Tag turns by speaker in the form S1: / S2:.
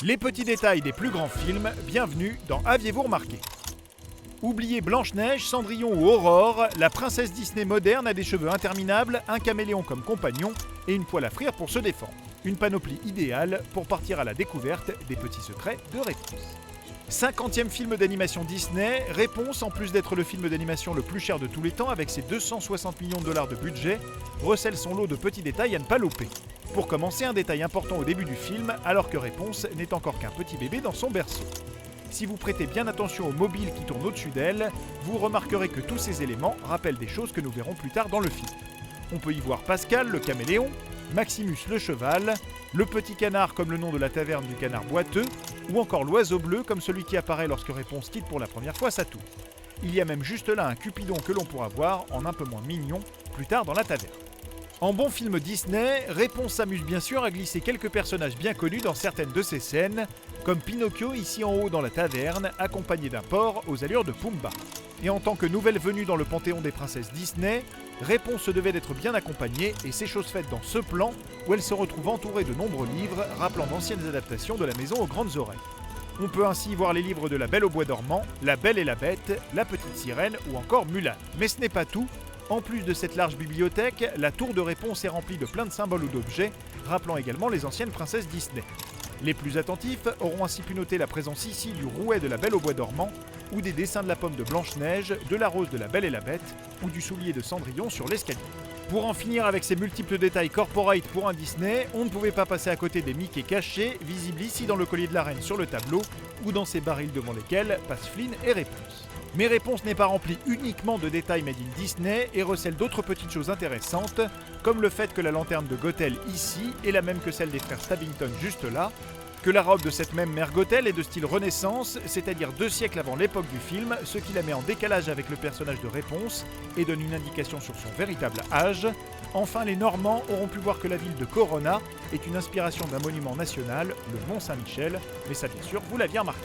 S1: Les petits détails des plus grands films, bienvenue dans Aviez-vous remarqué? Oubliez Blanche-Neige, Cendrillon ou Aurore, la princesse Disney moderne a des cheveux interminables, un caméléon comme compagnon et une poêle à frire pour se défendre. Une panoplie idéale pour partir à la découverte des petits secrets de Réponse. 50e film d'animation Disney, Réponse, en plus d'être le film d'animation le plus cher de tous les temps avec ses 260 millions de dollars de budget, recèle son lot de petits détails à ne pas louper. Pour commencer, un détail important au début du film, alors que Réponse n'est encore qu'un petit bébé dans son berceau. Si vous prêtez bien attention aux mobiles qui tournent au-dessus d'elle, vous remarquerez que tous ces éléments rappellent des choses que nous verrons plus tard dans le film. On peut y voir Pascal, le caméléon, Maximus le cheval, le petit canard comme le nom de la taverne du canard boiteux, ou encore l'oiseau bleu comme celui qui apparaît lorsque Réponse quitte pour la première fois sa tour. Il y a même juste là un Cupidon que l'on pourra voir en un peu moins mignon plus tard dans la taverne. En bon film Disney, Réponse s'amuse bien sûr à glisser quelques personnages bien connus dans certaines de ses scènes, comme Pinocchio ici en haut dans la taverne, accompagné d'un porc aux allures de Pumba. Et en tant que nouvelle venue dans le panthéon des princesses Disney, Réponse se devait d'être bien accompagnée et c'est chose faite dans ce plan où elle se retrouve entourée de nombreux livres rappelant d'anciennes adaptations de La Maison aux Grandes Oreilles. On peut ainsi voir les livres de La Belle au Bois dormant, La Belle et la Bête, La Petite Sirène ou encore Mulan. Mais ce n'est pas tout. En plus de cette large bibliothèque, la tour de Réponse est remplie de plein de symboles ou d'objets, rappelant également les anciennes princesses Disney. Les plus attentifs auront ainsi pu noter la présence ici du rouet de la Belle au Bois dormant, ou des dessins de la pomme de Blanche-Neige, de la rose de la Belle et la Bête, ou du soulier de Cendrillon sur l'escalier. Pour en finir avec ces multiples détails corporate pour un Disney, on ne pouvait pas passer à côté des Mickey cachés, visibles ici dans le collier de la reine sur le tableau, ou dans ces barils devant lesquels passent Flynn et Réponse. Mais Réponse n'est pas remplie uniquement de détails made in Disney et recèle d'autres petites choses intéressantes, comme le fait que la lanterne de Gothel ici est la même que celle des frères Stabbington juste là, que la robe de cette même mère Gothel est de style Renaissance, c'est-à-dire 2 siècles avant l'époque du film, ce qui la met en décalage avec le personnage de Réponse et donne une indication sur son véritable âge. Enfin, les Normands auront pu voir que la ville de Corona est une inspiration d'un monument national, le Mont Saint-Michel, mais ça bien sûr, vous l'aviez remarqué.